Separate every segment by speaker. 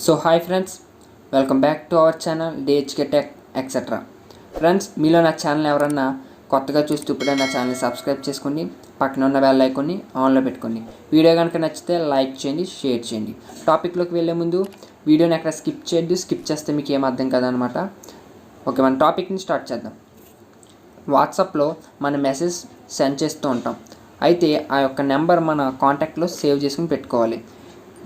Speaker 1: So hi friends, welcome back to our channel డిహెచ్కే tech etcetera. Friends, మీలో నా channel ఎవరన్నా కొత్తగా చూస్తూ ఇప్పుడే నా ఛానల్ని సబ్స్క్రైబ్ చేసుకోండి, పక్కన ఉన్న బెల్ ఐకాన్ని ఆన్లో పెట్టుకోండి. వీడియో కనుక నచ్చితే లైక్ చేయండి, షేర్ చేయండి. టాపిక్లోకి వెళ్ళే ముందు వీడియోని ఎక్కడ స్కిప్ చేయొద్దు, స్కిప్ చేస్తే మీకు ఏం అర్థం కాదనమాట. ఓకే, మన టాపిక్ని స్టార్ట్ చేద్దాం. వాట్సాప్లో మన మెసేజ్ సెండ్ చేస్తూ ఉంటాం. అయితే ఆ యొక్క నెంబర్ మన కాంటాక్ట్లో సేవ్ చేసుకుని పెట్టుకోవాలి.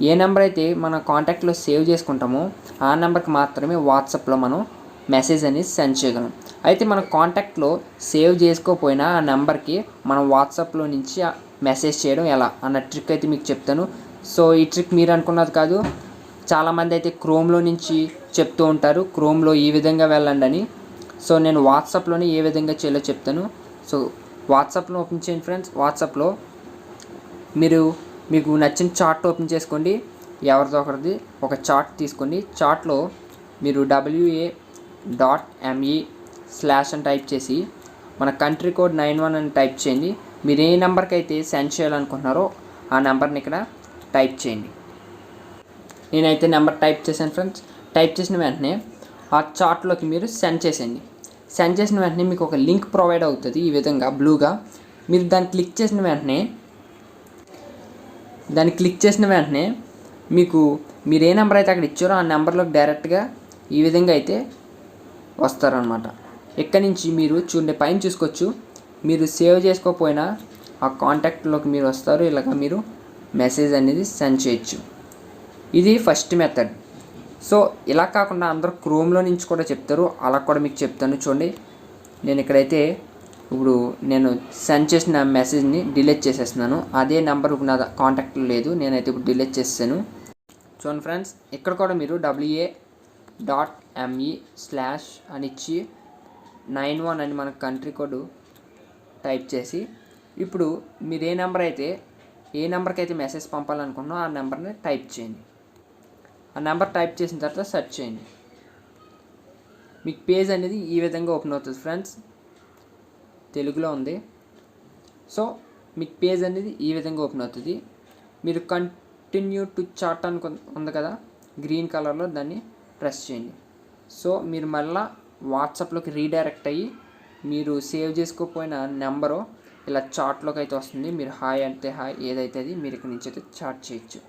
Speaker 1: ఏ నెంబర్ అయితే మన కాంటాక్ట్లో సేవ్ చేసుకుంటామో ఆ నెంబర్కి మాత్రమే వాట్సాప్లో మనం మెసేజ్ అనేది సెండ్ చేయగలం. అయితే మన కాంటాక్ట్లో సేవ్ చేసుకోకపోయినా ఆ నెంబర్కి మనం వాట్సాప్లో నుంచి మెసేజ్ చేయడం ఎలా అన్న ట్రిక్ అయితే మీకు చెప్తాను. సో ఈ ట్రిక్ మీరు అనుకున్నది కాదు, చాలామంది అయితే క్రోమ్లో నుంచి చెప్తూ ఉంటారు, క్రోమ్లో ఈ విధంగా వెళ్ళండి అని. సో నేను వాట్సాప్లోనే ఏ విధంగా చేయాలో చెప్తాను. సో వాట్సాప్లో ఓపెన్ చేయండి ఫ్రెండ్స్. వాట్సాప్లో మీకు నచ్చిన చార్ట్ ఓపెన్ చేసుకోండి. ఎవరిదో ఒకరిది ఒక చార్ట్ తీసుకోండి. చార్ట్లో మీరు WA.ME/ అని టైప్ చేసి మన కంట్రీ కోడ్ 91 అని టైప్ చేయండి. మీరు ఏ నెంబర్కి అయితే సెండ్ చేయాలనుకుంటున్నారో ఆ నెంబర్ని ఇక్కడ టైప్ చేయండి. నేనైతే నెంబర్ టైప్ చేశాను ఫ్రెండ్స్. టైప్ చేసిన వెంటనే ఆ చార్ట్లోకి మీరు సెండ్ చేసేయండి. సెండ్ చేసిన వెంటనే మీకు ఒక లింక్ ప్రొవైడ్ అవుతుంది ఈ విధంగా బ్లూగా. మీరు దాన్ని క్లిక్ చేసిన వెంటనే మీరు ఏ నెంబర్ అయితే అక్కడ ఇచ్చారో ఆ నెంబర్లోకి డైరెక్ట్గా ఈ విధంగా అయితే వస్తారనమాట. ఇక్కడి నుంచి మీరు చూడండి, పైన చూసుకోవచ్చు. మీరు సేవ్ చేసుకోకపోయినా ఆ కాంటాక్ట్లోకి మీరు వస్తారు. ఇలాగ మీరు మెసేజ్ అనేది సెండ్ చేయొచ్చు. ఇది ఫస్ట్ మెథడ్. సో ఇలా కాకుండా అందరూ క్రోమ్లో నుంచి కూడా చెప్తారు, అలా కూడా మీకు చెప్తాను. చూడండి, నేను ఇక్కడైతే ఇప్పుడు నేను సెండ్ చేసిన మెసేజ్ని డిలీట్ చేసేస్తున్నాను. అదే నెంబర్ ఇప్పుడు నా కాంటాక్ట్లో లేదు, నేనైతే ఇప్పుడు డిలీట్ చేసాను. చూడండి ఫ్రెండ్స్, ఇక్కడ కూడా మీరు WA.ME/ అని ఇచ్చి 91 అని మన కంట్రీ కోడ్ టైప్ చేసి ఇప్పుడు మీరు ఏ నెంబర్కి అయితే మెసేజ్ పంపాలనుకుంటున్నారో ఆ నెంబర్ని టైప్ చేయండి. ఆ నెంబర్ టైప్ చేసిన తర్వాత సెర్చ్ చేయండి. మీకు పేజ్ అనేది ఈ విధంగా ఓపెన్ అవుతుంది ఫ్రెండ్స్. తెలుగులో ఉంది. సో మీకు పేజ్ అనేది ఈ విధంగా ఓపెన్ అవుతుంది. మీరు కంటిన్యూ టు చాట్ అని ఉంది కదా గ్రీన్ కలర్లో, దాన్ని ప్రెస్ చేయండి. సో మీరు మళ్ళీ వాట్సాప్లోకి రీడైరెక్ట్ అయ్యి మీరు సేవ్ చేసుకోకపోయిన నెంబరు ఇలా చాట్లోకి అయితే వస్తుంది. మీరు హాయ్ అంటే హాయ్, ఏదైతే అది మీరు ఇక్కడ నుంచి అయితే చాట్ చేయొచ్చు.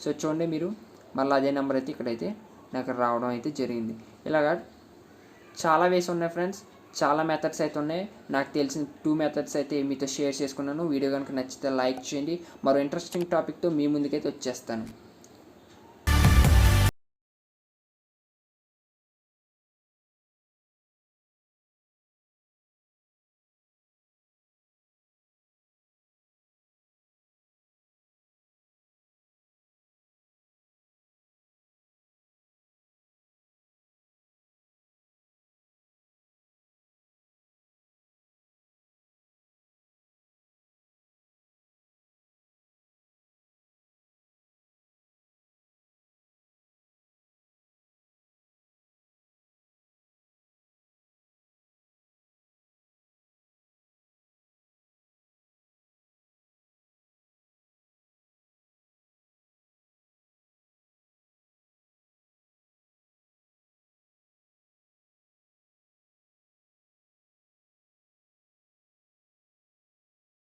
Speaker 1: సో చూడండి, మీరు మళ్ళీ అదే నెంబర్ అయితే ఇక్కడైతే నాకు రావడం అయితే జరిగింది. ఇలాగా చాలా వేస్ ఉన్నాయి ఫ్రెండ్స్, చాలా మెథడ్స్ అయితే ఉన్నాయి. నాకు తెలిసిన 2 మెథడ్స్ అయితే మీతో షేర్ చేసుకున్నాను. వీడియో కనుక నచ్చితే లైక్ చేయండి. మరో ఇంట్రెస్టింగ్ టాపిక్తో మీ ముందుకైతే వచ్చేస్తాను.